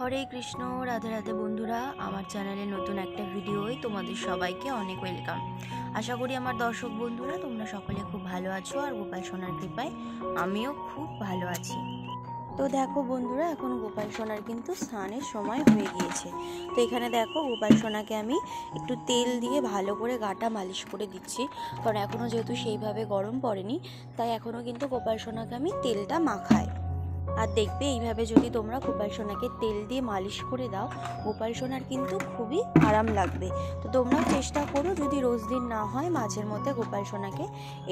হরে কৃষ্ণ। রাধে রাধে বন্ধুরা, আমার চ্যানেলে নতুন একটা ভিডিওয় তোমাদের সবাইকে অনেক ওয়েলকাম। আশা করি আমার দর্শক বন্ধুরা তোমরা সকলে খুব ভালো আছো, আর গোপাল সোনার কৃপায় আমিও খুব ভালো আছি। তো দেখো বন্ধুরা, এখন গোপাল সোনার কিন্তু স্নানের সময় হয়ে গিয়েছে। তো এখানে দেখো গোপাল সোনাকে আমি একটু তেল দিয়ে ভালো করে গাটা মালিশ করে দিচ্ছি, কারণ এখনও যেহেতু সেইভাবে গরম পড়েনি, তাই এখনও কিন্তু গোপাল সোনাকে আমি তেলটা মাখাই। আর দেখবে এইভাবে যদি তোমরা গোপাল সোনাকে তেল দিয়ে মালিশ করে দাও, গোপাল সোনার কিন্তু খুবই আরাম লাগবে। তো তোমরাও চেষ্টা করো, যদি রোজ দিন না হয় মাঝের মধ্যে গোপাল সোনাকে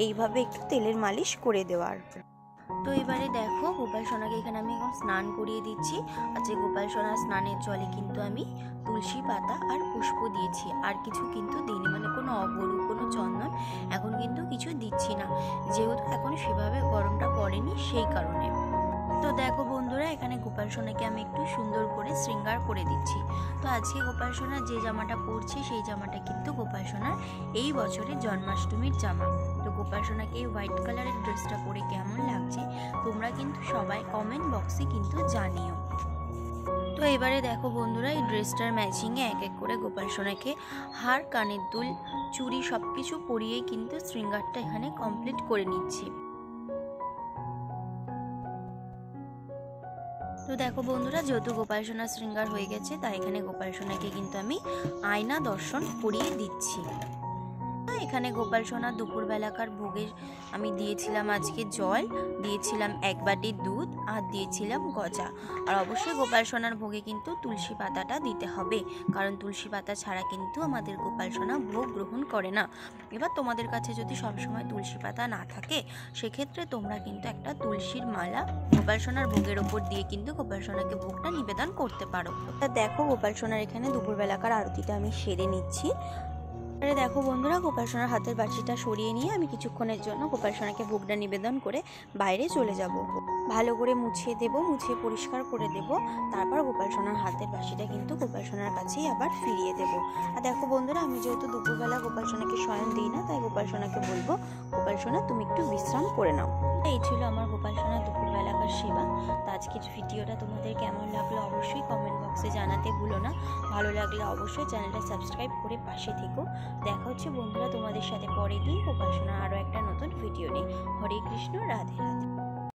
এইভাবে একটু তেলের মালিশ করে দেওয়ার। তো এবারে দেখো গোপাল সোনাকে এখানে আমি এখন স্নান করিয়ে দিচ্ছি। আর যে গোপাল সোনার স্নানের জলে কিন্তু আমি তুলসী পাতা আর পুষ্প দিয়েছি, আর কিছু কিন্তু দিইনি, মানে কোনো অগরু কোনো চন্দন এখন কিন্তু কিছু দিচ্ছি না, যেহেতু এখন সেভাবে গরমটা পড়েনি সেই কারণে। তো দেখো বন্ধুরা, এখানে গোপাল সোনাকে আমি একটু সুন্দর করে শৃঙ্গার করে দিচ্ছি। তো আজকে গোপাল সোনার যে জামাটা পরছে সেই জামাটা কিন্তু গোপাল সোনার এই বছরের জন্মাষ্টমীর জামা। তো গোপাল সোনাকে এই হোয়াইট কালারের ড্রেসটা পরে কেমন লাগছে তোমরা কিন্তু সবাই কমেন্ট বক্সে কিন্তু জানিও। তো এবারে দেখো বন্ধুরা, এই ড্রেসটার ম্যাচিংয়ে এক এক করে গোপাল সোনাকে হার, কানের দুল, চুড়ি সব কিছু পরিয়েই কিন্তু শৃঙ্গারটা এখানে কমপ্লিট করে নিচ্ছি। তো দেখো বন্ধুরা, যেহেতু গোপাল সোনার শৃঙ্গার হয়ে গেছে, তাই এখানে গোপাল সোনাকে কিন্তু আমি আয়না দর্শন করিয়ে দিচ্ছি। এখানে গোপাল সোনার দুপুরবেলাকার ভোগের আমি দিয়েছিলাম আজকে জল, দিয়েছিলাম এক বাটি দুধ, আর দিয়েছিলাম গজা। আর অবশ্যই গোপাল সোনার ভোগে কিন্তু তুলসী পাতাটা দিতে হবে, কারণ তুলসী পাতা ছাড়া কিন্তু আমাদের গোপাল সোনা ভোগ গ্রহণ করে না। এবার তোমাদের কাছে যদি সবসময় তুলসী পাতা না থাকে, সেক্ষেত্রে তোমরা কিন্তু একটা তুলসীর মালা গোপাল সোনার ভোগের ওপর দিয়ে কিন্তু গোপাল সোনাকে ভোগটা নিবেদন করতে পারো। তা দেখো গোপাল সোনার এখানে দুপুরবেলাকার আরতিটা আমি সেরে নিচ্ছি। দেখো বন্ধুরা, গোপাল সোনার হাতের বাটিটা সরিয়ে নিয়ে আমি কিছুক্ষণের জন্য গোপাল সোনাকে ভোগটা নিবেদন করে বাইরে চলে যাব। ভালো করে মুছিয়ে দেব, মুছিয়ে পরিষ্কার করে দেব, তারপর গোপাল সোনার হাতের বাটিটা কিন্তু গোপাল সোনার কাছেই আবার ফিরিয়ে দেব। আর দেখো বন্ধুরা, আমি যেহেতু দুপুরবেলা গোপাল সোনাকে শয়ন দিই না, তাই গোপাল সোনাকে বলবো, গোপাল সোনা তুমি একটু বিশ্রাম করে নাও। এই ছিল আমার গোপাল সোনার দুপুরবেলাকার সেবা। তো আজকের ভিডিওটা তোমাদের কেমন লাগলো অবশ্যই কমেন্ট বক্সে জানাতে ভুলো না। ভালো লাগলে অবশ্যই চ্যানেলটা সাবস্ক্রাইব করে পাশে থেকো। দেখা হচ্ছে বন্ধুরা তোমাদের সাথে পরের দিন গোপাল সোনার আরও একটা নতুন ভিডিও নিয়ে। হরে কৃষ্ণ, রাধে রাধে।